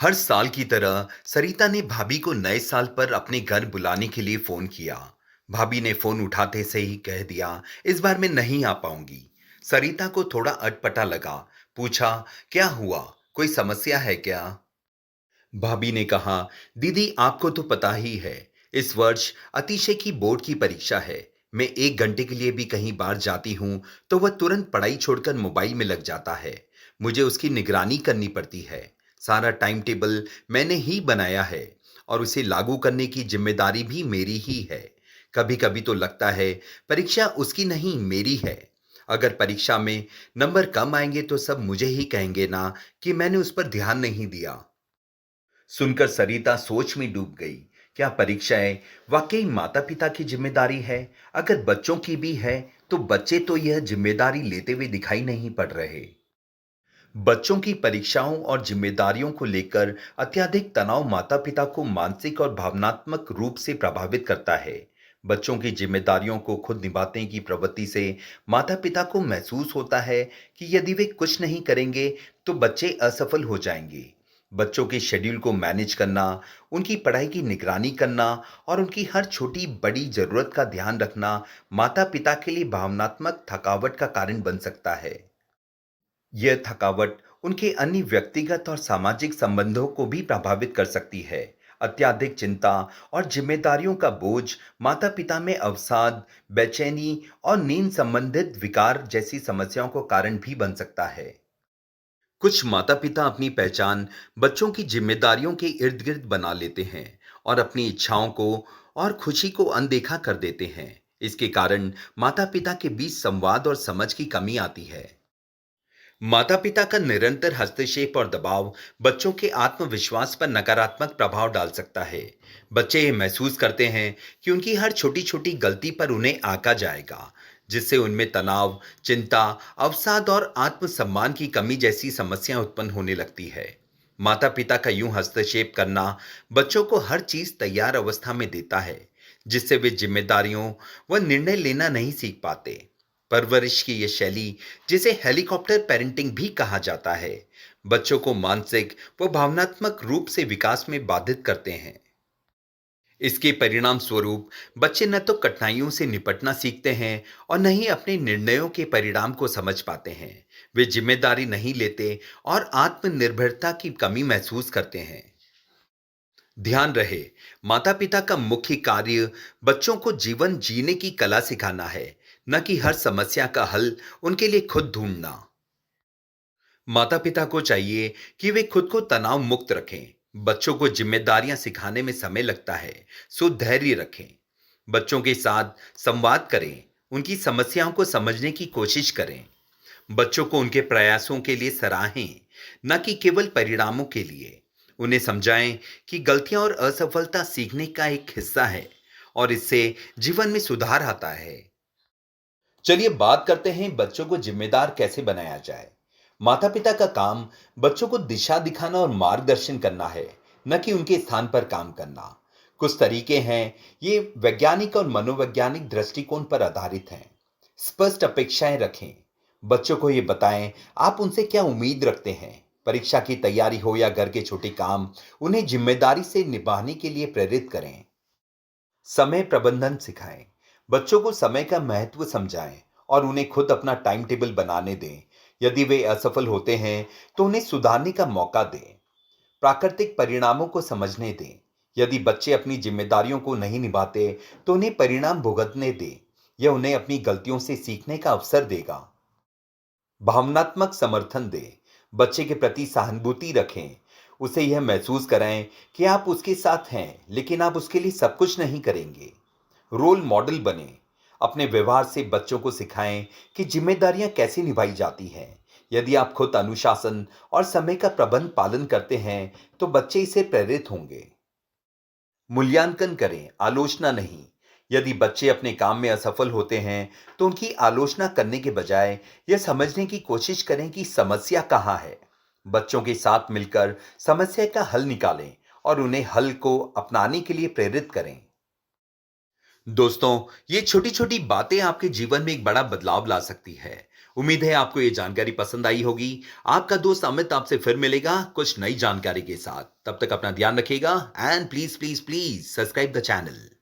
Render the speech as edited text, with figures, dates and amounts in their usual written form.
हर साल की तरह सरिता ने भाभी को नए साल पर अपने घर बुलाने के लिए फोन किया। भाभी ने फोन उठाते से ही कह दिया, इस बार मैं नहीं आ पाऊंगी। सरिता को थोड़ा अटपटा लगा। पूछा, क्या हुआ? कोई समस्या है क्या? भाभी ने कहा, दीदी आपको तो पता ही है, इस वर्ष अतिशय की बोर्ड की परीक्षा है। मैं 1 घंटे के लिए भी कहीं बाहर जाती हूँ तो वह तुरंत पढ़ाई छोड़कर मोबाइल में लग जाता है। मुझे उसकी निगरानी करनी पड़ती है। सारा टाइम टेबल मैंने ही बनाया है और उसे लागू करने की जिम्मेदारी भी मेरी ही है। कभी कभी तो लगता है परीक्षा उसकी नहीं मेरी है। अगर परीक्षा में नंबर कम आएंगे तो सब मुझे ही कहेंगे ना कि मैंने उस पर ध्यान नहीं दिया। सुनकर सरिता सोच में डूब गई। क्या परीक्षाएं वाकई माता पिता की जिम्मेदारी है? अगर बच्चों की भी है तो बच्चे तो यह जिम्मेदारी लेते हुए दिखाई नहीं पड़ रहे। बच्चों की परीक्षाओं और जिम्मेदारियों को लेकर अत्यधिक तनाव माता पिता को मानसिक और भावनात्मक रूप से प्रभावित करता है। बच्चों की जिम्मेदारियों को खुद निभाने की प्रवृत्ति से माता पिता को महसूस होता है कि यदि वे कुछ नहीं करेंगे तो बच्चे असफल हो जाएंगे। बच्चों के शेड्यूल को मैनेज करना, उनकी पढ़ाई की निगरानी करना और उनकी हर छोटी बड़ी जरूरत का ध्यान रखना माता पिता के लिए भावनात्मक थकावट का कारण बन सकता है। यह थकावट उनके अन्य व्यक्तिगत और सामाजिक संबंधों को भी प्रभावित कर सकती है। अत्यधिक चिंता और जिम्मेदारियों का बोझ माता-पिता में अवसाद, बेचैनी और नींद संबंधित विकार जैसी समस्याओं का कारण भी बन सकता है। कुछ माता-पिता अपनी पहचान बच्चों की जिम्मेदारियों के इर्द-गिर्द बना लेते हैं और अपनी इच्छाओं को और खुशी को अनदेखा कर देते हैं। इसके कारण माता-पिता के बीच संवाद और समझ की कमी आती है। माता-पिता का निरंतर हस्तक्षेप और दबाव बच्चों के आत्मविश्वास पर नकारात्मक प्रभाव डाल सकता है। बच्चे ये महसूस करते हैं कि उनकी हर छोटी-छोटी गलती पर उन्हें आंका जाएगा, जिससे उनमें तनाव, चिंता, अवसाद और आत्मसम्मान की कमी जैसी समस्याएं उत्पन्न होने लगती है। माता-पिता का यूं हस्तक्षेप करना बच्चों को हर चीज तैयार अवस्था में देता है, जिससे वे जिम्मेदारियों व निर्णय लेना नहीं सीख पाते। परवरिश की यह शैली, जिसे हेलीकॉप्टर पेरेंटिंग भी कहा जाता है, बच्चों को मानसिक व भावनात्मक रूप से विकास में बाधित करते हैं। इसके परिणाम स्वरूप बच्चे न तो कठिनाइयों से निपटना सीखते हैं और न ही अपने निर्णयों के परिणाम को समझ पाते हैं। वे जिम्मेदारी नहीं लेते और आत्मनिर्भरता की कमी महसूस करते हैं। ध्यान रहे, माता पिता का मुख्य कार्य बच्चों को जीवन जीने की कला सिखाना है, न कि हर समस्या का हल उनके लिए खुद ढूंढना। माता पिता को चाहिए कि वे खुद को तनाव मुक्त रखें। बच्चों को जिम्मेदारियां सिखाने में समय लगता है, सो धैर्य रखें। बच्चों के साथ संवाद करें, उनकी समस्याओं को समझने की कोशिश करें। बच्चों को उनके प्रयासों के लिए सराहें, न कि केवल परिणामों के लिए। उन्हें समझाएं कि गलतियां और असफलता सीखने का एक हिस्सा है और इससे जीवन में सुधार आता है। चलिए बात करते हैं बच्चों को जिम्मेदार कैसे बनाया जाए। माता-पिता का काम बच्चों को दिशा दिखाना और मार्गदर्शन करना है, न कि उनके स्थान पर काम करना। कुछ तरीके हैं, ये वैज्ञानिक और मनोवैज्ञानिक दृष्टिकोण पर आधारित हैं। स्पष्ट अपेक्षाएं रखें। बच्चों को ये बताएं आप उनसे क्या उम्मीद रखते हैं। परीक्षा की तैयारी हो या घर के छोटे काम, उन्हें जिम्मेदारी से निभाने के लिए प्रेरित करें। समय प्रबंधन सिखाएं। बच्चों को समय का महत्व समझाएं और उन्हें खुद अपना टाइम टेबल बनाने दें। यदि वे असफल होते हैं तो उन्हें सुधारने का मौका दें। प्राकृतिक परिणामों को समझने दें। यदि बच्चे अपनी जिम्मेदारियों को नहीं निभाते तो उन्हें परिणाम भुगतने दें। यह उन्हें अपनी गलतियों से सीखने का अवसर देगा। भावनात्मक समर्थन दें। बच्चे के प्रति सहानुभूति रखें। उसे यह महसूस कराएं कि आप उसके साथ हैं, लेकिन आप उसके लिए सब कुछ नहीं करेंगे। रोल मॉडल बने। अपने व्यवहार से बच्चों को सिखाएं कि जिम्मेदारियां कैसे निभाई जाती हैं। यदि आप खुद अनुशासन और समय का प्रबंध पालन करते हैं, तो बच्चे इसे प्रेरित होंगे। मूल्यांकन करें, आलोचना नहीं। यदि बच्चे अपने काम में असफल होते हैं, तो उनकी आलोचना करने के बजाय यह समझने की कोशिश करें कि समस्या कहाँ है। बच्चों के साथ मिलकर समस्या का हल निकालें और उन्हें हल को अपनाने के लिए प्रेरित करें। दोस्तों, ये छोटी छोटी बातें आपके जीवन में एक बड़ा बदलाव ला सकती है। उम्मीद है आपको ये जानकारी पसंद आई होगी। आपका दोस्त अमित आपसे फिर मिलेगा कुछ नई जानकारी के साथ। तब तक अपना ध्यान रखिएगा and please, please, please subscribe the channel.